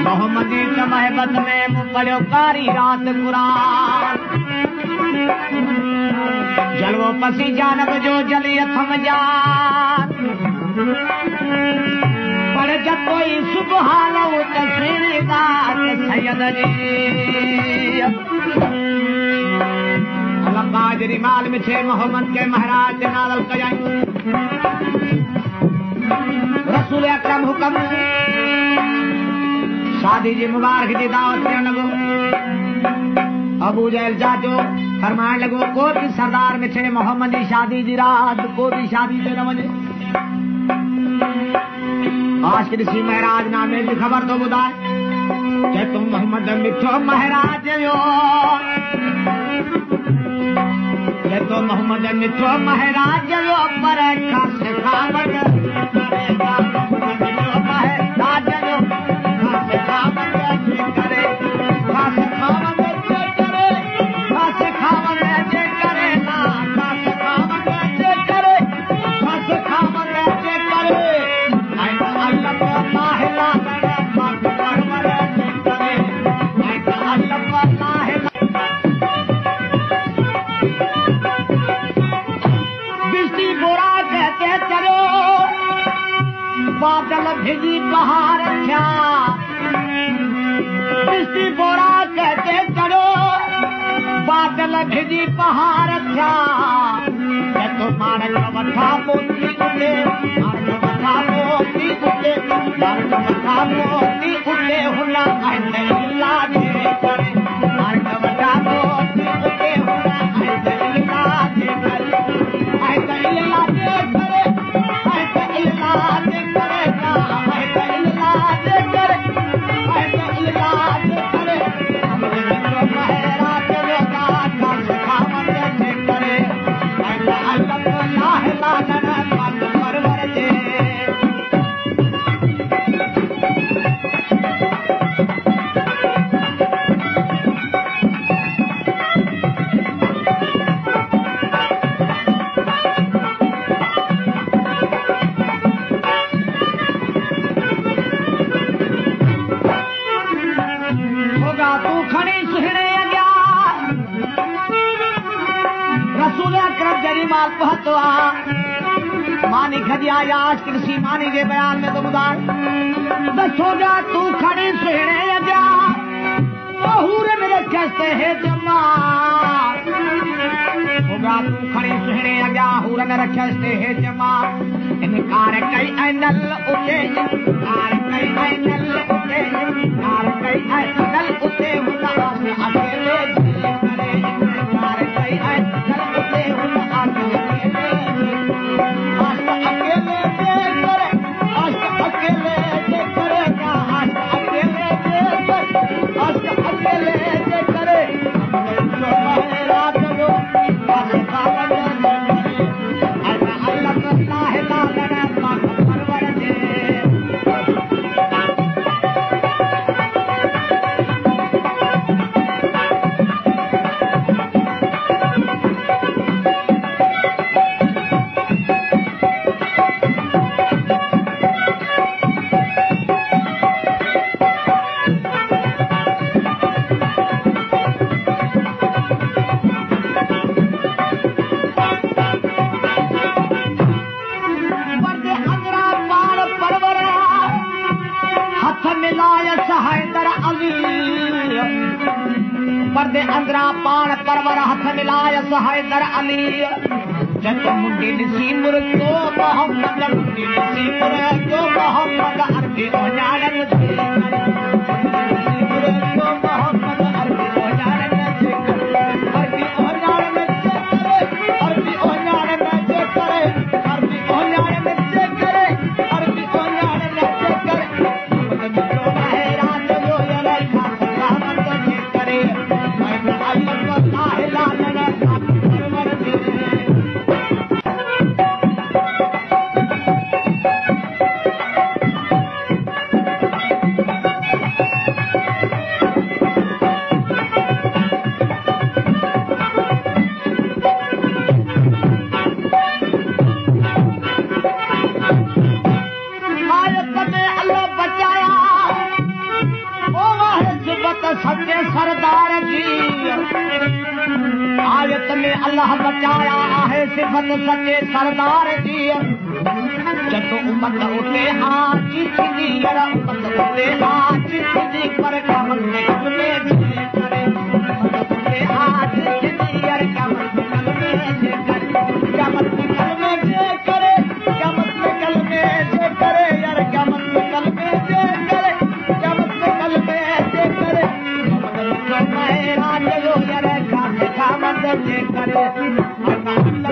मोहम्मदी महबत में पढ़ो कारी रात कुरान जलवो पसी जानब जो जलिय थम जान पढ़ जब कोई सुबहान तस्वीर दात सैयद जी बाजरी माल में छे मोहम्मद के महाराज नाल कजाई रसूल अकरम हुक्म शादी जी मुबारक जी दावत देने लगो अबू जहल जाजो फरमान लगो को भी सरदार में छे मोहम्मदी शादी जी रात को भी शादी दे न वने आज के सी महाराज नामे की खबर तो बुधाए के तुम मोहम्मद मिठो महाराज यो के तो मोहम्मद मिठो महाराज यो पर खास खावत करेगा महाराज यो बादल भिजी बहार क्या बिस्ती बोरा कहते चलो बादल भिजी पहाड़ क्या तो मारक मथा मोती उठे मारक मथा मोती उठे मारक मथा मोती उठे हुना लाजे करे मारक मथा मोती उठे हुना लाजे करे लाजे करे लाजे मानी खदिया आज कृषि मानी के बयान में तो बुधार दसो जा तू खड़ी सुहने अजा हूर मेरे कहते है जमा होगा तू खड़ी सुहने अजा हूर मेरे कहते है जमा इनकार कई ऐनल उठे इनकार कई ऐनल उठे इनकार कई ऐनल उठे हुआ अकेले करे इनकार कई ऐनल उठे हुआ पर्दे अंदरा पान परवर हथ मिलाय हैदर अली जत मुंडी निसी मुर्को मोहम्मद मुंडी निसी मुर्को मोहम्मद अरबी ओजाड़न मुर्को मोहम्मद सच्चे सरदार जी आयत में अल्लाह बचाया है सिफत सच्चे सरदार जी जदों उम्मत उते हाजी थी यार उम्मत उते हाजी थी पर कमल में करे उम्मत उते हाजी थी यार कमल में करे कमल में करे कमल में करे यार कमल में करे कमल में करे मेरा जो यार का मदद करे